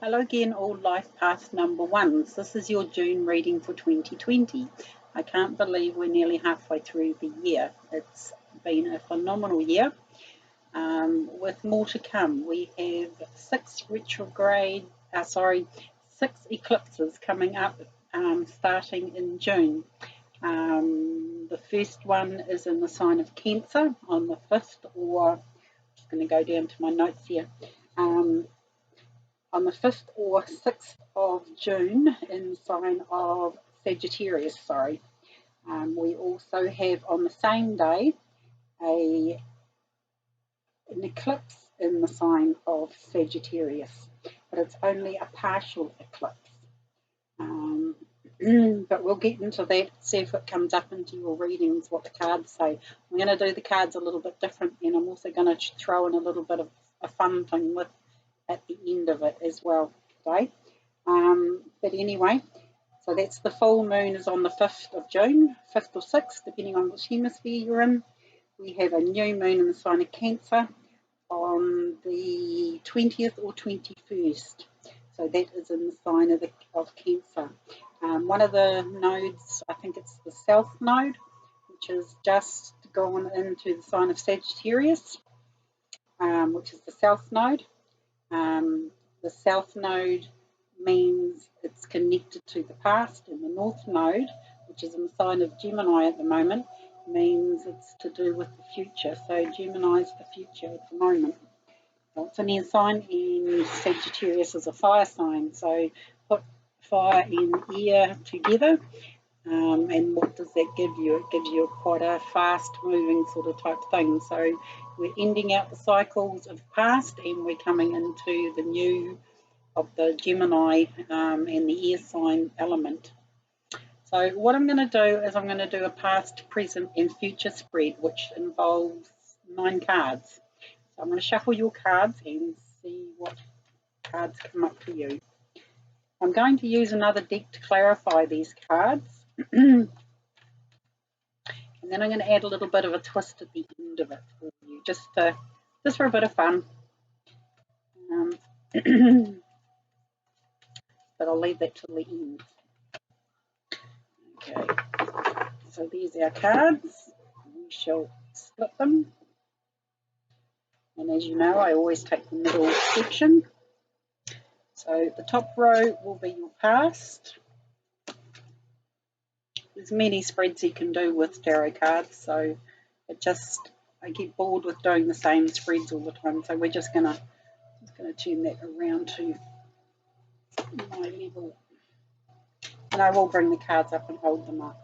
Hello again, all life path number ones. This is your June reading for 2020. I can't believe we're nearly halfway through the year. It's been a phenomenal year, with more to come. We have six eclipses coming up, starting in June. The first one is in the sign of Cancer on the 5th, or I'm just going to go down to my notes here. On the 5th or 6th of June in the sign of Sagittarius, we also have on the same day an eclipse in the sign of Sagittarius, but it's only a partial eclipse. But we'll get into that, see if it comes up into your readings, what the cards say. I'm going to do the cards a little bit different, and I'm also going to throw in a little bit of a fun thing with at the end of it as well today. But anyway, so that's the full moon is on the 5th of June, 5th or 6th, depending on which hemisphere you're in. We have a new moon in the sign of Cancer on the 20th or 21st. So that is in the sign of Cancer. One of the nodes, I think it's the South node, which has just gone into the sign of Sagittarius, which is the South node. The South node means it's connected to the past, and the North node, which is in the sign of Gemini at the moment, means it's to do with the future. So Gemini is the future at the moment. Well, it's an air sign, and Sagittarius is a fire sign. So put fire and air together, and what does that give you? It gives you quite a fast-moving sort of type thing. So we're ending out the cycles of past, and we're coming into the new of the Gemini and the air sign element. So what I'm going to do is I'm going to do a past, present, and future spread, which involves 9 cards. So I'm going to shuffle your cards and see what cards come up for you. I'm going to use another deck to clarify these cards. And then I'm going to add a little bit of a twist at the end of it for you, just for a bit of fun. But I'll leave that till the end. Okay, so there's our cards. We shall split them. And as you know, I always take the middle section. So the top row will be your past. There's many spreads you can do with tarot cards, so I get bored with doing the same spreads all the time. So we're just gonna turn that around to my level, and I will bring the cards up and hold them up.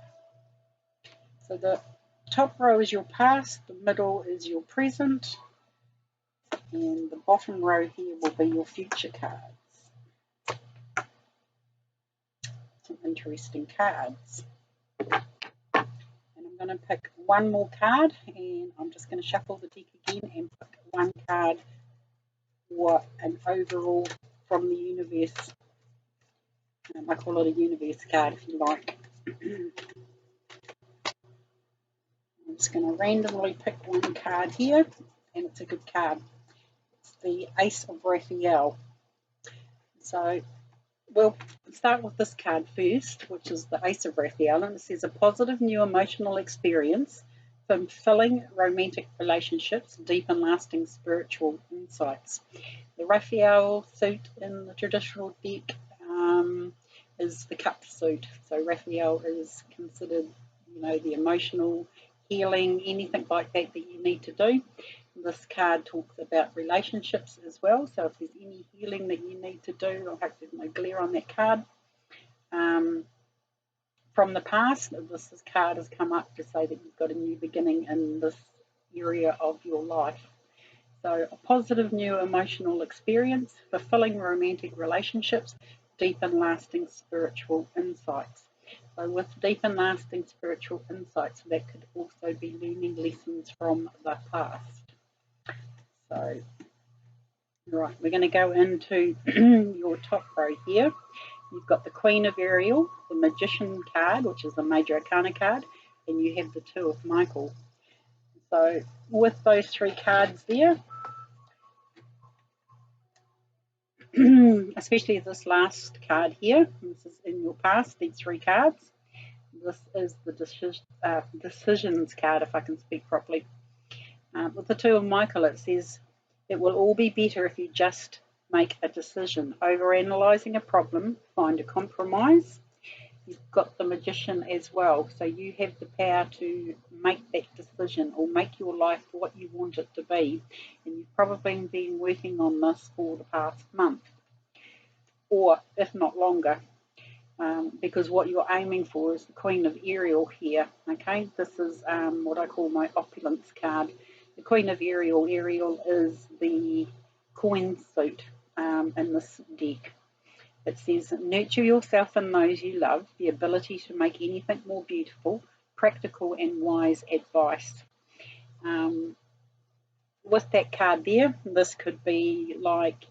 So the top row is your past, the middle is your present, and the bottom row here will be your future cards. Some interesting cards. I'm going to pick one more card, and I'm just going to shuffle the deck again and pick one card for an overall from the universe. I call it a universe card if you like. I'm just going to randomly pick one card here, and it's a good card. It's the Ace of Raphael. So we'll start with this card first, which is the Ace of Raphael, and it says a positive new emotional experience, fulfilling romantic relationships, deep and lasting spiritual insights. The Raphael suit in the traditional deck is the cup suit. So Raphael is considered, the emotional healing, anything like that you need to do. This card talks about relationships as well, so if there's any healing that you need to do, I hope there's no glare on that card. From the past, this card has come up to say that you've got a new beginning in this area of your life. So a positive new emotional experience, fulfilling romantic relationships, deep and lasting spiritual insights. So with deep and lasting spiritual insights, that could also be learning lessons from the past. So, right, we're going to go into your top row here. You've got the Queen of Ariel, the Magician card, which is the Major Arcana card, and you have the Two of Michael. So with those 3 cards there, especially this last card here. This is in your past, these 3 cards. This is the decisions card, if I can speak properly. With the 2 of Michael, it says, it will all be better if you just make a decision. Overanalyzing a problem, find a compromise. You've got the Magician as well, so you have the power to make that decision or make your life what you want it to be. And you've probably been working on this for the past month, or if not longer, because what you're aiming for is the Queen of Ariel here. Okay, this is what I call my opulence card. The Queen of Ariel. Ariel is the coin suit in this deck. It says, nurture yourself and those you love, the ability to make anything more beautiful, practical and wise advice. With that card there, this could be like,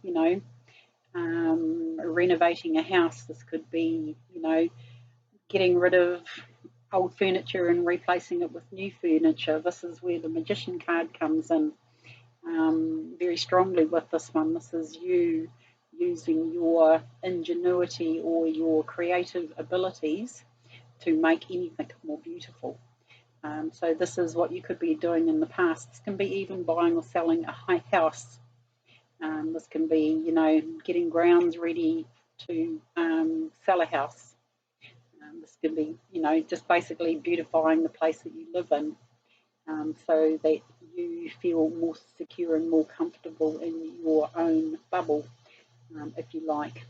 renovating a house. This could be, getting rid of old furniture and replacing it with new furniture. This is where the Magician card comes in very strongly with this one. This is you using your ingenuity or your creative abilities to make anything more beautiful. So this is what you could be doing in the past. This can be even buying or selling a house. This can be, getting grounds ready to sell a house. This can be, just basically beautifying the place that you live in, so that you feel more secure and more comfortable in your own bubble, if you like.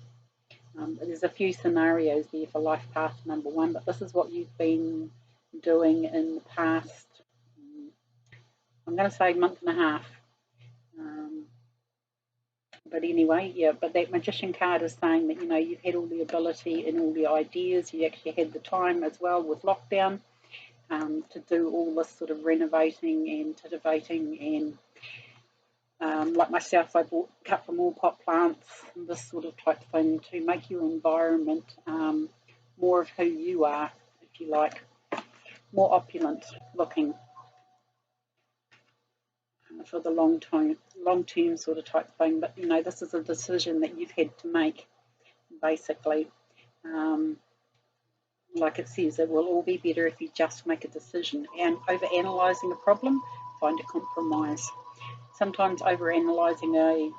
There's a few scenarios there for life path number 1, but this is what you've been doing in the past, I'm going to say month and a half. But anyway, yeah, but that Magician card is saying that, you've had all the ability and all the ideas. You actually had the time as well with lockdown to do all this sort of renovating and titivating and like myself, I cut from all pot plants and this sort of type thing to make your environment more of who you are, if you like, more opulent looking for the long term sort of type thing. But this is a decision that you've had to make, basically. Like it says, it will all be better if you just make a decision. And over-analysing a problem, find a compromise. Sometimes over-analysing a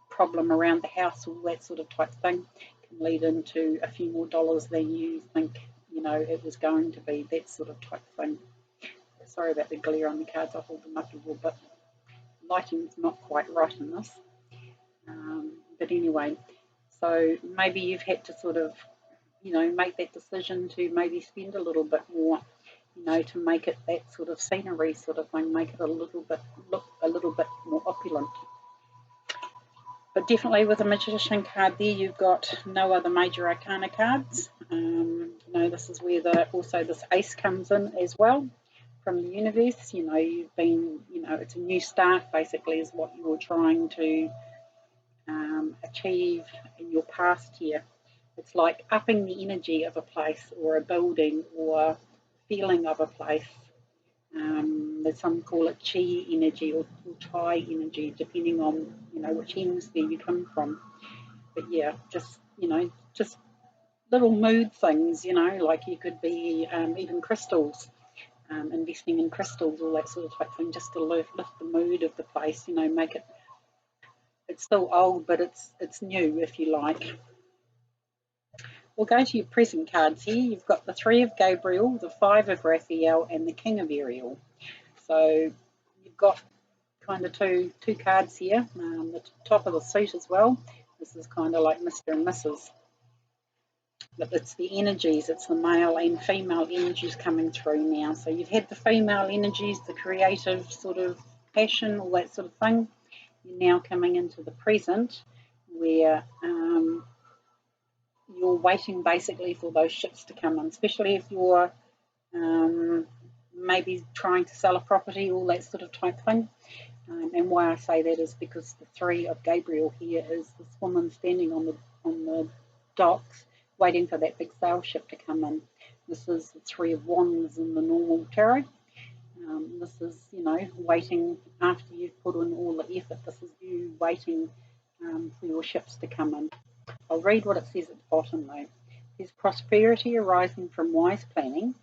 problem around the house or that sort of type thing can lead into a few more dollars than you think, it was going to be, that sort of type thing. Sorry about the glare on the cards, I'll hold them up a little bit. Lighting's not quite right in this. But anyway, so maybe you've had to sort of, make that decision to maybe spend a little bit more, to make it that sort of scenery sort of thing, make it look a little bit more opulent. But definitely with the Magician card there, you've got no other major arcana cards. This is where also this ace comes in as well from the universe. You've been, it's a new start basically is what you're trying to achieve in your past here. It's like upping the energy of a place or a building or feeling of a place. Some call it chi energy or tai energy, depending on which hemisphere you come from. But yeah, just little mood things. Like you could be even crystals, investing in crystals, all that sort of type thing, just to lift the mood of the place. Make it. It's still old, but it's new, if you like. We'll go to your present cards here. You've got the 3 of Gabriel, the 5 of Raphael, and the King of Ariel. So you've got kind of two cards here. The top of the suit as well. This is kind of like Mr. and Mrs. But it's the energies, it's the male and female energies coming through now. So you've had the female energies, the creative sort of passion, all that sort of thing. You're now coming into the present where you're waiting basically for those ships to come in, especially if you're maybe trying to sell a property, all that sort of type thing. And why I say that is because the 3 of Gabriel here is this woman standing on the docks waiting for that big sail ship to come in. This is the 3 of Wands in the normal tarot. This is, waiting after you've put in all the effort. This is you waiting for your ships to come in. I'll read what it says at the bottom though. There's prosperity arising from wise planning,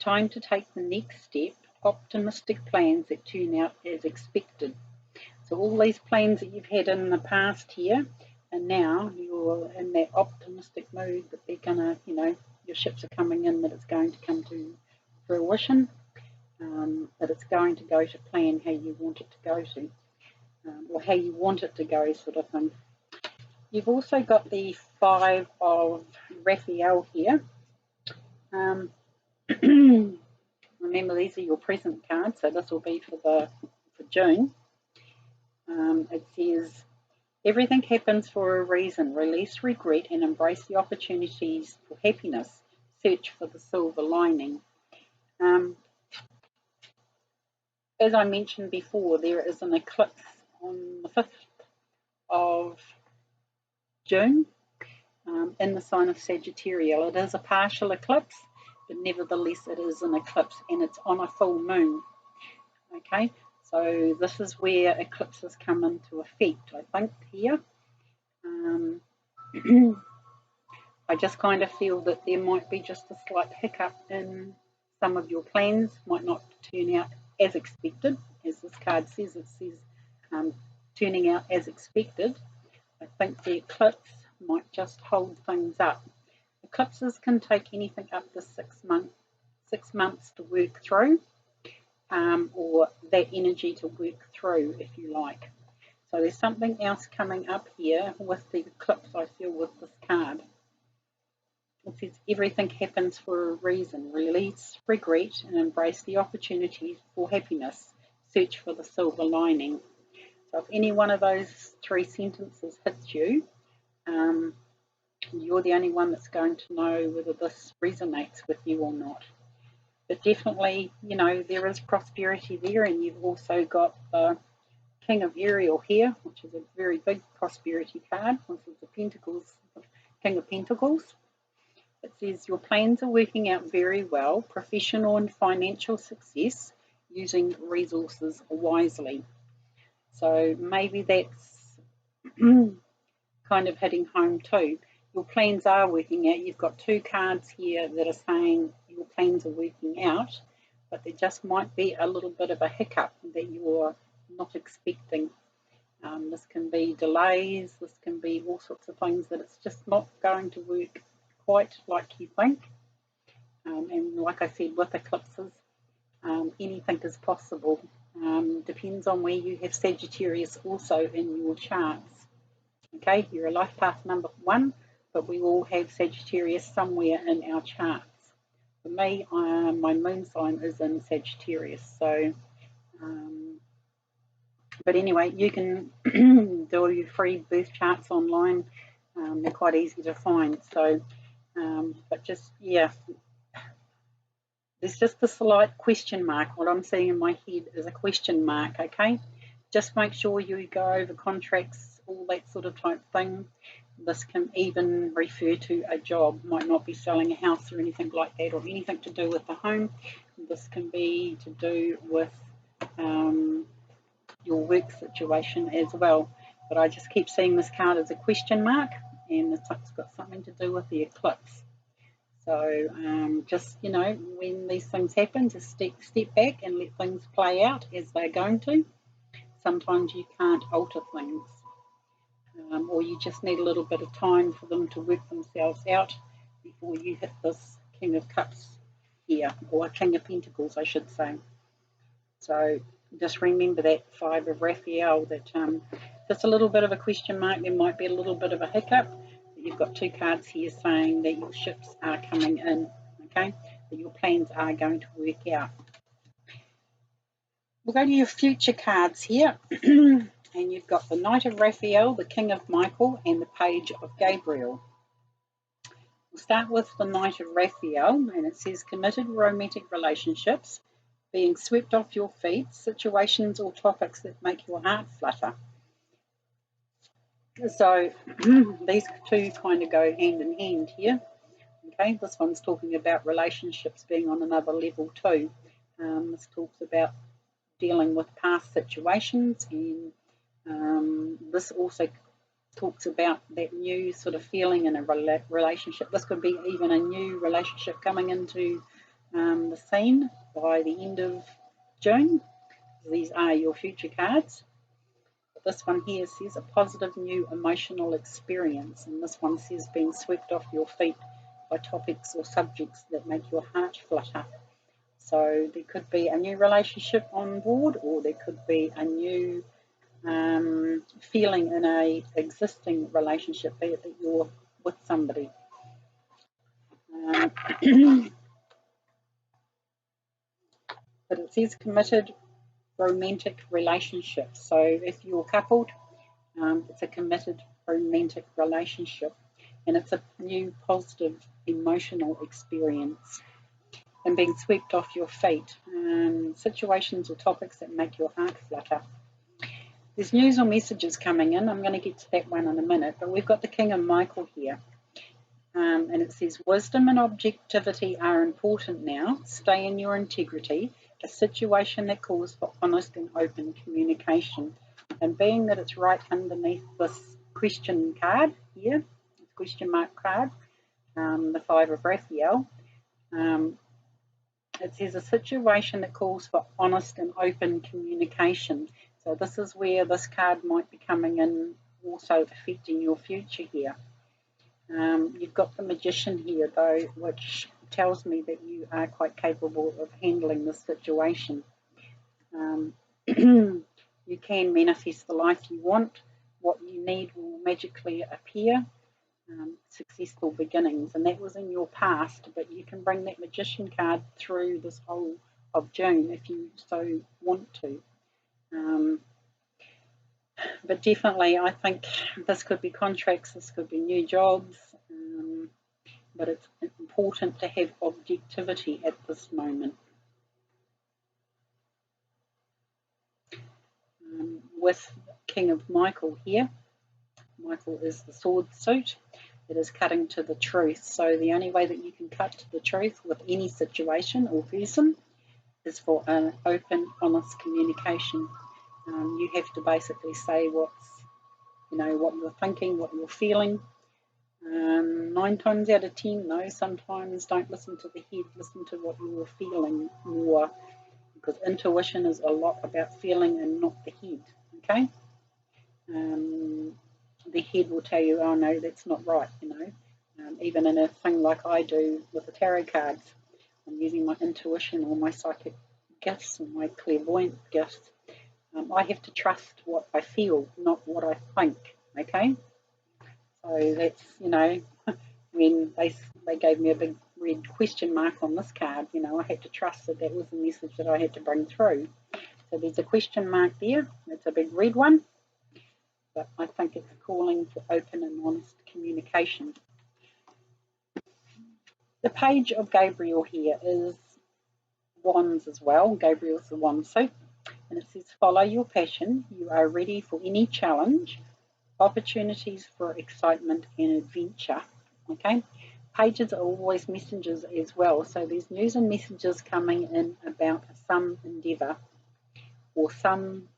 time to take the next step, optimistic plans that turn out as expected. So all these plans that you've had in the past here, and now you're in that optimistic mood that they're gonna, your ships are coming in, that it's going to come to fruition, that it's going to go to plan how you want it to go to, or how you want it to go, sort of thing. You've also got the Five of Raphael here. Remember, these are your present cards, so this will be for June. It says, everything happens for a reason. Release regret and embrace the opportunities for happiness. Search for the silver lining. As I mentioned before, there is an eclipse on the 5th of June in the sign of Sagittarius. It is a partial eclipse, but nevertheless it is an eclipse, and it's on a full moon. Okay, so this is where eclipses come into effect, I think, here. I just kind of feel that there might be just a slight hiccup in some of your plans, might not turn out as expected. As this card says, it says turning out as expected. I think the eclipse might just hold things up. Eclipses can take anything up to 6 months to work through, or that energy to work through, if you like. So there's something else coming up here with the eclipse, I feel, with this card. It says everything happens for a reason. Release regret and embrace the opportunities for happiness. Search for the silver lining. So if any one of those 3 sentences hits you, you're the only one that's going to know whether this resonates with you or not. But definitely, there is prosperity there, and you've also got the King of Aries here, which is a very big prosperity card. This is the Pentacles, King of Pentacles. It says your plans are working out very well, professional and financial success, using resources wisely. So maybe that's kind of hitting home too. Your plans are working out. You've got 2 cards here that are saying your plans are working out, but there just might be a little bit of a hiccup that you're not expecting. This can be delays, this can be all sorts of things that it's just not going to work quite like you think. And like I said, with eclipses, anything is possible. Depends on where you have Sagittarius also in your charts. Okay, you're a life path number 1, but we all have Sagittarius somewhere in our charts. For me, my moon sign is in Sagittarius. So, but anyway, you can do your free birth charts online. They're quite easy to find. So, but just, yeah, there's just a slight question mark. What I'm seeing in my head is a question mark, okay? Just make sure you go over contracts, all that sort of type thing. This can even refer to a job, might not be selling a house or anything like that, or anything to do with the home. This can be to do with your work situation as well. But I just keep seeing this card as a question mark, and it's got something to do with the eclipse. So just, when these things happen, just step back and let things play out as they're going to. Sometimes you can't alter things. Or you just need a little bit of time for them to work themselves out before you hit this King of Cups here, or King of Pentacles, I should say. So just remember that 5 of Raphael, that just a little bit of a question mark. There might be a little bit of a hiccup, but you've got 2 cards here saying that your ships are coming in, okay, that your plans are going to work out. We'll go to your future cards here. And you've got the Knight of Raphael, the King of Michael, and the Page of Gabriel. We'll start with the Knight of Raphael, and it says committed romantic relationships, being swept off your feet, situations or topics that make your heart flutter. So these 2 kind of go hand in hand here. Okay, this one's talking about relationships being on another level too. This talks about dealing with past situations, and this also talks about that new sort of feeling in a relationship. This could be even a new relationship coming into the scene by the end of June. These are your future cards. But this one here says a positive new emotional experience, and this one says being swept off your feet by topics or subjects that make your heart flutter. So there could be a new relationship on board, or there could be a new feeling in a existing relationship, be it that you're with somebody. But it says committed romantic relationship. So if you're coupled, it's a committed romantic relationship, and it's a new positive emotional experience. And being swept off your feet, situations or topics that make your heart flutter. There's news or messages coming in. I'm going to get to that one in a minute, but we've got the King of Michael here. And it says, wisdom and objectivity are important now. Stay in your integrity. A situation that calls for honest and open communication. And being that it's right underneath this question card here, this question mark card, the Five of Raphael, it says a situation that calls for honest and open communication. So this is where this card might be coming in, also affecting your future here. You've got the Magician here, though, which tells me that you are quite capable of handling this situation. You can manifest the life you want. What you need will magically appear. Successful beginnings, and that was in your past, but you can bring that Magician card through this whole of June if you so want to. But definitely I think this could be contracts, this could be new jobs, but it's important to have objectivity at this moment. With King of Michael here, Michael is the sword suit. It is cutting to the truth. So the only way that you can cut to the truth with any situation or person is for an open, honest communication. You have to basically say what you're thinking, what you're feeling. 9 times out of 10, though, sometimes don't listen to the head, listen to what you're feeling more, because intuition is a lot about feeling and not the head, okay? The head will tell you, oh no, that's not right, even in a thing like I do with the tarot cards, I'm using my intuition or my psychic gifts or my clairvoyant gifts. I have to trust what I feel, not what I think, okay? So that's, when they gave me a big red question mark on this card, I had to trust that that was the message that I had to bring through. So there's a question mark there, it's a big red one, but I think it's calling for open and honest communication. The Page of Gabriel here is wands as well. Gabriel's the wand suit. And it says, follow your passion. You are ready for any challenge, opportunities for excitement and adventure. Okay. Pages are always messengers as well. So there's news and messages coming in about some endeavour or some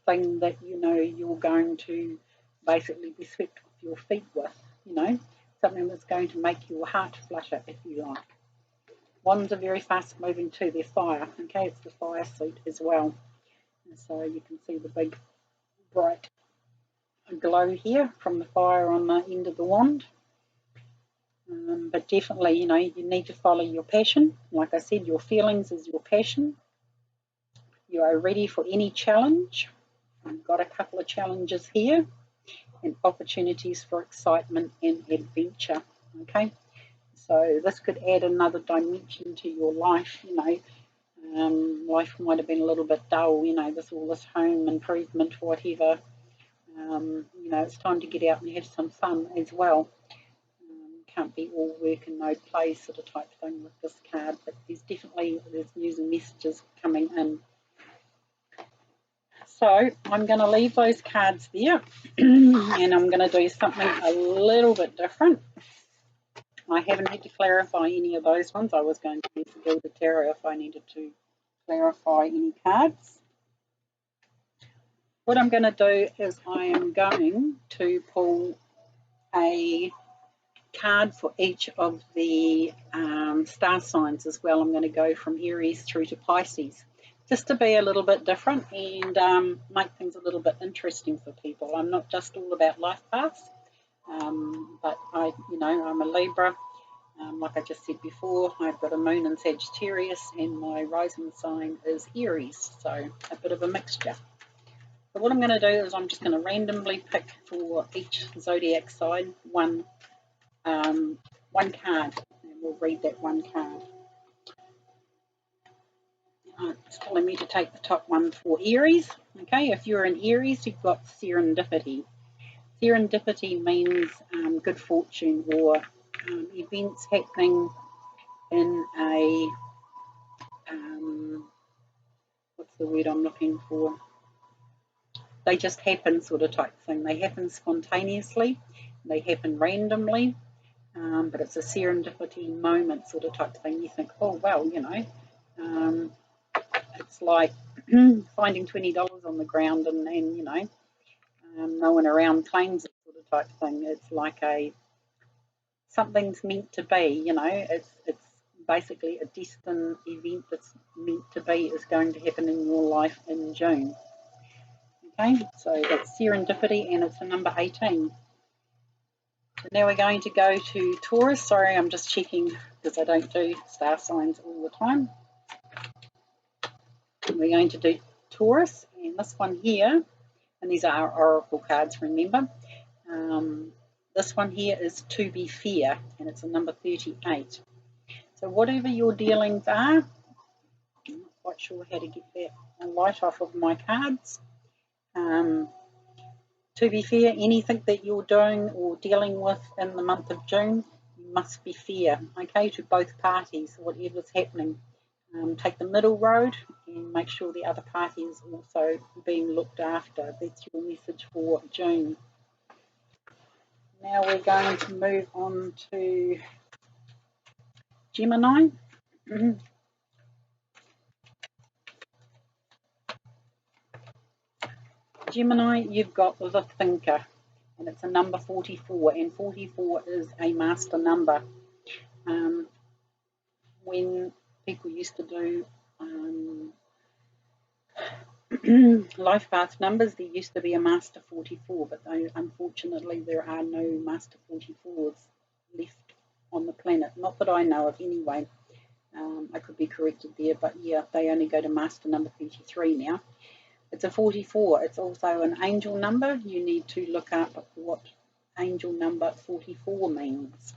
thing that you're going to basically be swept off your feet with, something that's going to make your heart flutter, if you like. Wands are very fast moving too, they're fire, okay, it's the fire suit as well. And so you can see the big bright glow here from the fire on the end of the wand. But definitely, you need to follow your passion. Like I said, your feelings is your passion. You are ready for any challenge. I've got a couple of challenges here and opportunities for excitement and adventure, okay? So this could add another dimension to your life, life might have been a little bit dull, all this home improvement, whatever. It's time to get out and have some fun as well. Can't be all work and no play sort of type thing with this card, but there's news and messages coming in. So I'm going to leave those cards there and I'm going to do something a little bit different. I haven't had to clarify any of those ones. I was going to use the Gilded Tarot if I needed to clarify any cards. what I'm going to do is I am going to pull a card for each of the star signs as well. I'm going to go from Aries through to Pisces, just to be a little bit different and make things a little bit interesting for people. I'm not just all about life paths, but I'm a Libra. Like I just said before, I've got a moon in Sagittarius and my rising sign is Aries, so a bit of a mixture. But what I'm going to do is I'm just going to randomly pick for each zodiac sign one card, and we'll read that one card. It's telling me to take the top one for Aries. Okay, if you're an Aries, you've got serendipity. Serendipity means good fortune or events happening in a, what's the word I'm looking for? They just happen sort of type thing. They happen spontaneously, they happen randomly, but it's a serendipity moment sort of type thing. You think, oh, well, it's like finding $20 on the ground and no one around claims it sort of type thing. It's like something's meant to be, it's basically a destined event that's meant to be is going to happen in your life in June. Okay, so it's serendipity and it's a number 18. So now we're going to go to Taurus. Sorry, I'm just checking because I don't do star signs all the time. We're going to do Taurus, and this one here, and these are our oracle cards, remember. This one here is to be fair, and it's a number 38. So whatever your dealings are, I'm not quite sure how to get that light off of my cards. To be fair, anything that you're doing or dealing with in the month of June must be fair, okay, to both parties, whatever's happening. Take the middle road and make sure the other party is also being looked after. That's your message for June. Now we're going to move on to Gemini. Gemini, you've got the thinker, and it's a number 44, and 44 is a master number. When people used to do life path numbers, there used to be a master 44, but unfortunately there are no master 44s left on the planet, not that I know of anyway. I could be corrected there, but yeah, they only go to master number 33 now. It's a 44. It's also an angel number. You need to look up what angel number 44 means.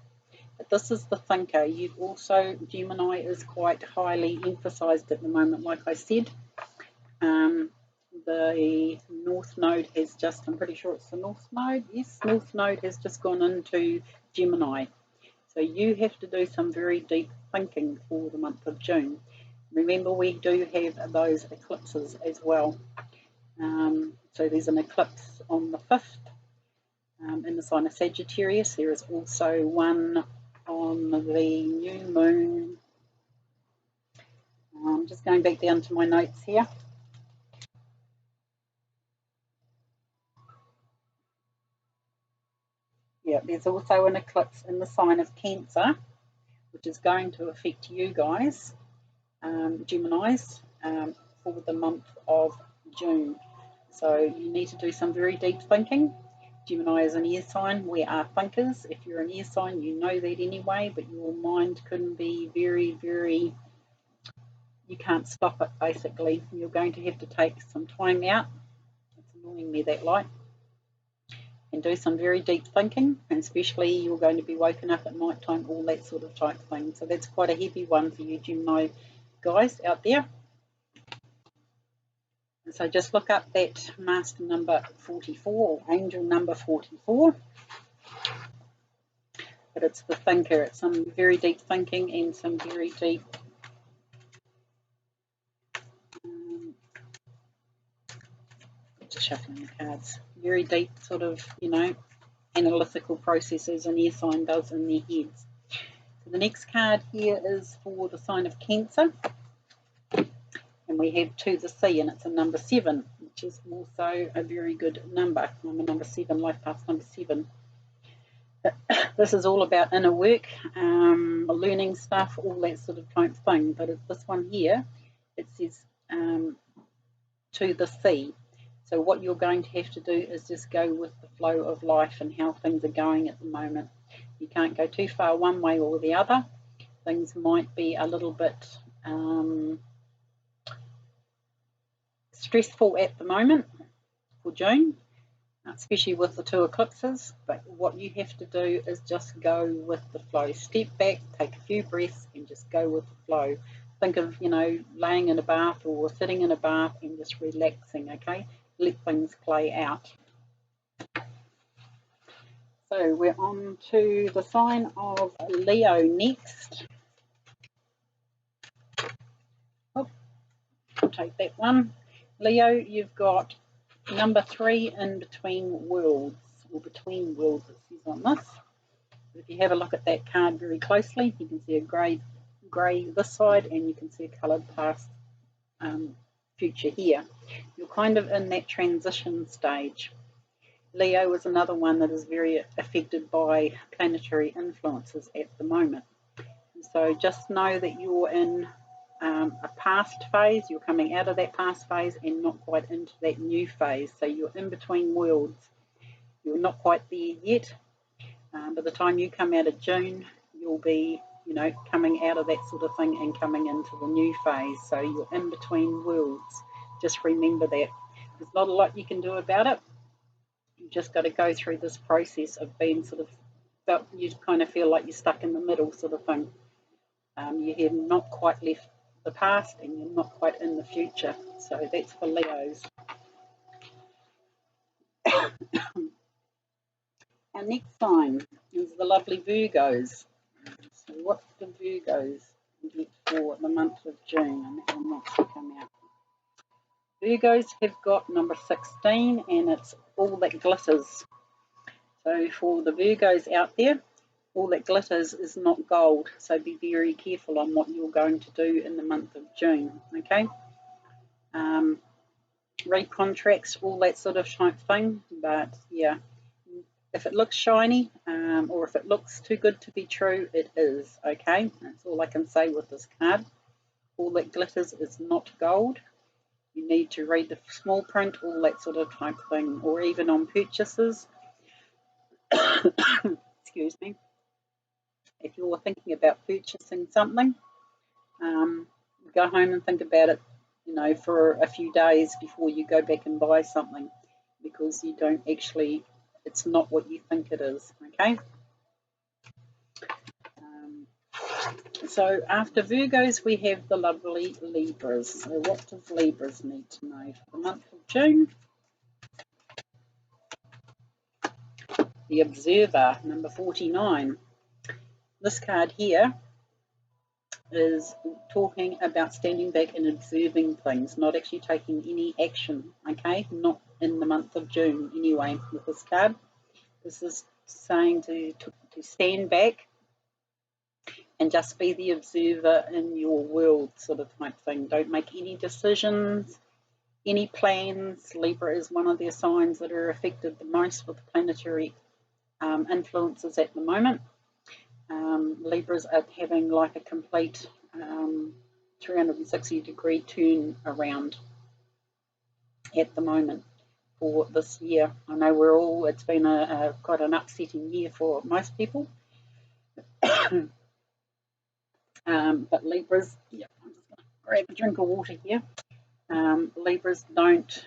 But this is the thinker. You've also, Gemini is quite highly emphasized at the moment, like I said. The North Node has just, I'm pretty sure it's the North Node. Yes, North Node has just gone into Gemini. So you have to do some very deep thinking for the month of June. Remember, we do have those eclipses as well. So there's an eclipse on the 5th in the sign of Sagittarius. There is also one on the new moon. I'm just going back down to my notes here. Yeah, there's also an eclipse in the sign of Cancer, which is going to affect you guys, Geminis, for the month of June. So you need to do some very deep thinking. Gemini is an air sign. We are thinkers. If you're an air sign, you know that anyway, but your mind can be very, very, you can't stop it, basically. You're going to have to take some time out. It's annoying me, that light. And do some very deep thinking, and especially you're going to be woken up at night time, all that sort of type thing. So that's quite a heavy one for you Gemini guys out there. And so just look up that master number 44, angel number 44. But it's the thinker. It's some very deep thinking and some very deep just shuffling the cards. Very deep sort of, analytical processes an air sign does in their heads. So the next card here is for the sign of Cancer. And we have to the sea, and it's a number 7. which is also a very good number. Number 7, life path number 7. This is all about inner work, learning stuff, all that sort of type thing. But this one here, it says to the sea. So what you're going to have to do is just go with the flow of life and how things are going at the moment. You can't go too far one way or the other. Things might be a little bit stressful at the moment for June, especially with the 2 eclipses. But what you have to do is just go with the flow. Step back, take a few breaths, and just go with the flow. Think of, laying in a bath or sitting in a bath and just relaxing, okay? Let things play out. So we're on to the sign of Leo next. Oh, I'll take that one. Leo, you've got number 3 in between worlds, or between worlds it says on this. If you have a look at that card very closely, you can see a grey this side, and you can see a coloured past future here. You're kind of in that transition stage. Leo is another one that is very affected by planetary influences at the moment. And so just know that you're in a past phase, you're coming out of that past phase and not quite into that new phase. So you're in between worlds. You're not quite there yet. By the time you come out of June, you'll be, coming out of that sort of thing and coming into the new phase. So you're in between worlds. Just remember that. There's not a lot you can do about it. You've just got to go through this process of being you kind of feel like you're stuck in the middle sort of thing. You have not quite left the past and you're not quite in the future. So that's for Leos. Our next sign is the lovely Virgos. So what do Virgos get for the month of June? And that one wants to come out. Virgos have got number 16, and it's all that glitters. So for the Virgos out there, all that glitters is not gold. So be very careful on what you're going to do in the month of June, okay? Read contracts, all that sort of type thing. But yeah, if it looks shiny or if it looks too good to be true, it is, okay? That's all I can say with this card. All that glitters is not gold. You need to read the small print, all that sort of type thing, or even on purchases. Excuse me. If you're thinking about purchasing something, go home and think about it, for a few days before you go back and buy something, because you don't actually, it's not what you think it is, okay? So after Virgos, we have the lovely Libras. So what does Libras need to know for the month of June? The Observer, number 49. This card here is talking about standing back and observing things, not actually taking any action, okay? Not in the month of June anyway with this card. This is saying to stand back and just be the observer in your world sort of type thing. Don't make any decisions, any plans. Libra is one of their signs that are affected the most with planetary influences at the moment. Libras are having like a complete 360-degree turn around at the moment for this year. I know it's been quite an upsetting year for most people. But Libras, yeah, I'm just going to grab a drink of water here. Libras don't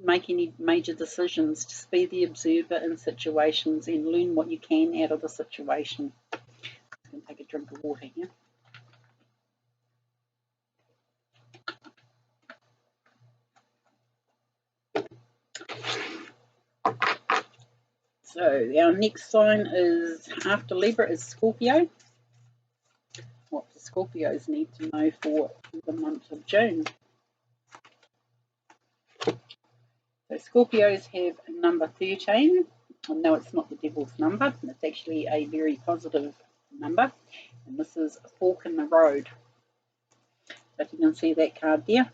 make any major decisions. Just be the observer in situations and learn what you can out of the situation. I'm just going to take a drink of water here. So our next sign is after Libra is Scorpio. What do Scorpios need to know for the month of June? So Scorpios have number 13. I know it's not the devil's number, it's actually a very positive number, and this is a fork in the road. So if you can see that card there,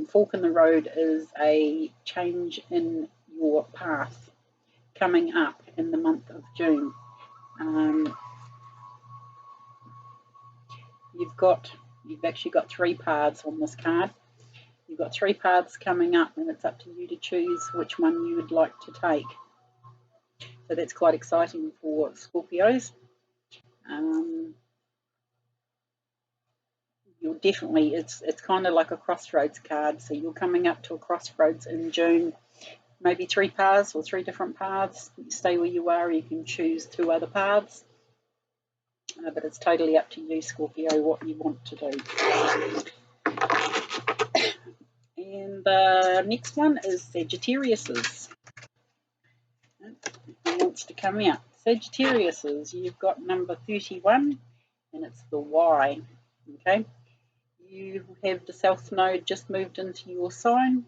Fork in the road is a change in your path coming up in the month of June. You've actually got 3 paths on this card. You've got 3 paths coming up, and it's up to you to choose which one you would like to take. So that's quite exciting for Scorpios. You're definitely, it's kind of like a crossroads card. So you're coming up to a crossroads in June, maybe 3 paths or 3 different paths. You stay where you are, you can choose 2 other paths. But it's totally up to you, Scorpio, what you want to do. And the next one is Sagittarius's. Who wants to come out? Sagittarius's, you've got number 31, and it's the Y. Okay, you have the South Node just moved into your sign.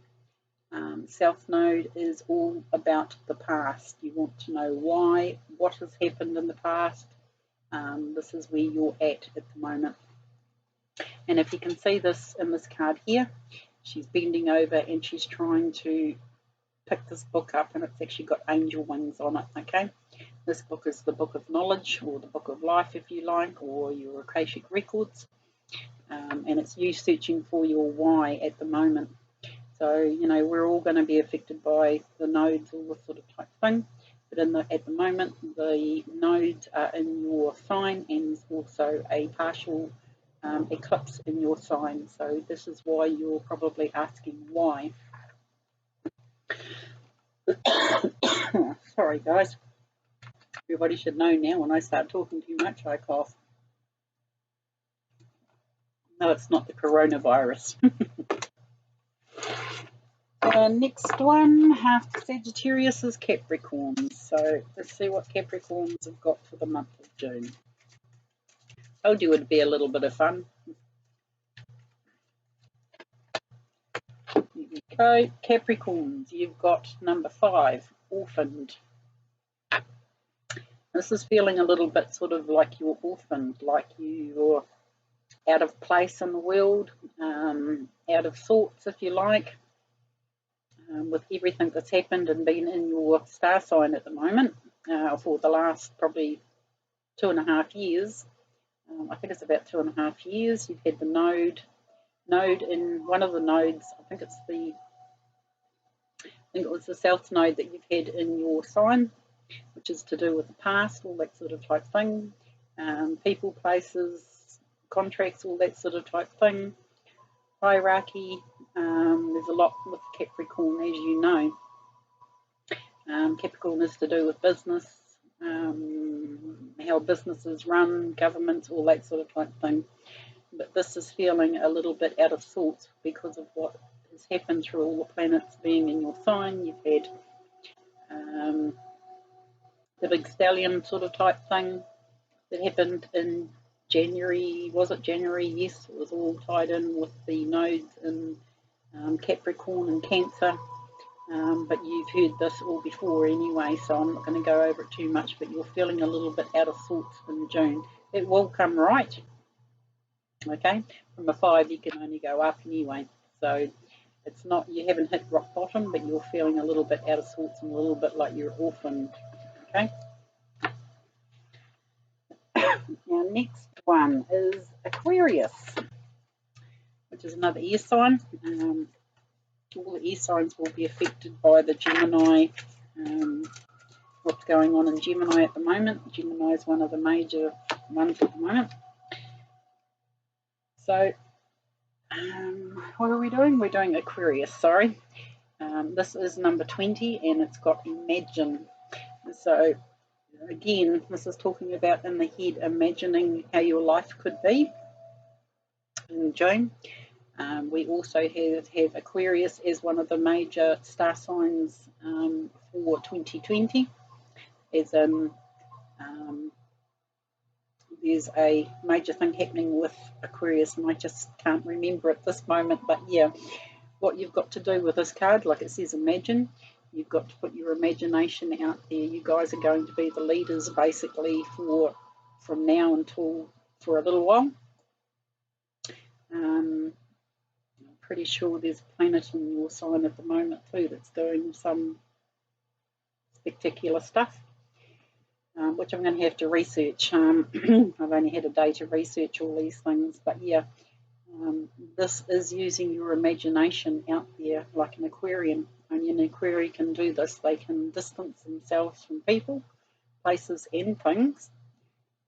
South Node is all about the past. You want to know why, what has happened in the past. This is where you're at the moment. And if you can see this in this card here, she's bending over and she's trying to pick this book up, and it's actually got angel wings on it. Okay, this book is the book of knowledge, or the book of life if you like, or your Akashic records, and it's you searching for your why at the moment. So you know, we're all going to be affected by the nodes, all this sort of type thing, but at the moment the nodes are in your sign, and there's also a partial eclipse in your sign. So this is why you're probably asking why. Sorry guys, everybody should know now when I start talking too much I cough. No, it's not the coronavirus. Next one, Sagittarius is Capricorns. So let's see what Capricorns have got for the month of June. Told you it would be a little bit of fun. Here we go. Capricorns, you've got number 5, orphaned. This is feeling a little bit sort of like you're orphaned, like you're out of place in the world, out of sorts if you like, with everything that's happened and been in your star sign at the moment for the last probably 2.5 years. I think it's about 2.5 years. You've had the node in one of the nodes. I think it was the South Node that you've had in your sign, which is to do with the past, all that sort of type thing, people, places, contracts, all that sort of type thing, hierarchy. There's a lot with Capricorn, as you know. Capricorn is to do with business, how businesses run, governments, all that sort of type thing. But this is feeling a little bit out of sorts because of what has happened through all the planets being in your sign. You've had the big stallion sort of type thing that happened in January. Was it January? Yes, it was all tied in with the nodes in Capricorn and Cancer. But you've heard this all before anyway, so I'm not going to go over it too much, but you're feeling a little bit out of sorts in June. It will come right. Okay, from a 5 you can only go up anyway, so it's not, you haven't hit rock bottom, but you're feeling a little bit out of sorts and a little bit like you're orphaned. Okay. Now next one is Aquarius, which is another air sign. All the air signs will be affected by the Gemini, what's going on in Gemini at the moment. Gemini is one of the major ones at the moment. So what are we doing? We're doing Aquarius, sorry. This is number 20 and it's got Imagine. So again, this is talking about in the head, imagining how your life could be in June. We also have Aquarius as one of the major star signs for 2020, as in there's a major thing happening with Aquarius, and I just can't remember at this moment. But yeah, what you've got to do with this card, like it says imagine, you've got to put your imagination out there. You guys are going to be the leaders basically from now until for a little while. pretty sure there's a planet in your sign at the moment too that's doing some spectacular stuff, which I'm going to have to research. I've only had a day to research all these things, but yeah, this is using your imagination out there like an Aquarian. Only an Aquarian can do this. They can distance themselves from people, places and things,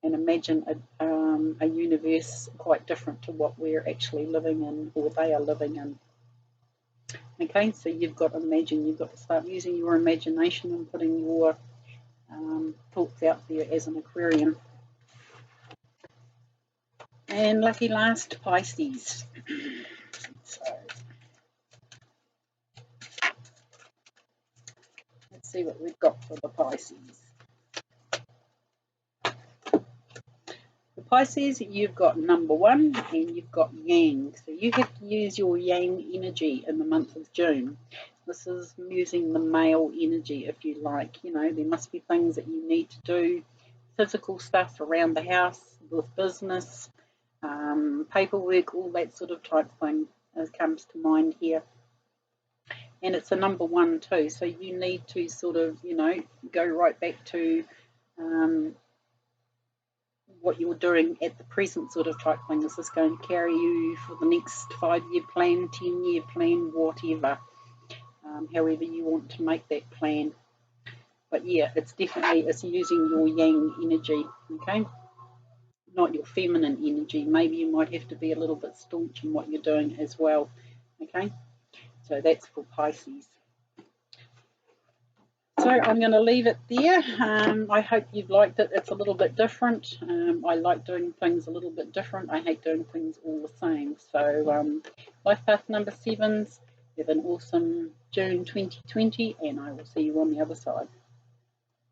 and imagine a universe quite different to what we're actually living in or they are living in. Okay, so you've got to imagine, you've got to start using your imagination and putting your thoughts out there as an Aquarian. And lucky last, Pisces. So let's see what we've got for the Pisces. The Pisces, you've got number 1 and you've got Yang. So you have to use your Yang energy in the month of June. This is using the male energy, if you like. You know, there must be things that you need to do, physical stuff around the house, with business, paperwork, all that sort of type thing comes to mind here. And it's a number 1 too, so you need to sort of, you know, go right back to what you're doing at the present sort of type thing. Is this going to carry you for the next 5-year plan, 10-year plan, whatever, however you want to make that plan. But yeah, it's using your Yang energy, okay, not your feminine energy. Maybe you might have to be a little bit staunch in what you're doing as well, okay. So that's for Pisces. So I'm going to leave it there. I hope you've liked it. It's a little bit different. I like doing things a little bit different. I hate doing things all the same. So Life Path number 7s, have an awesome June 2020, and I will see you on the other side.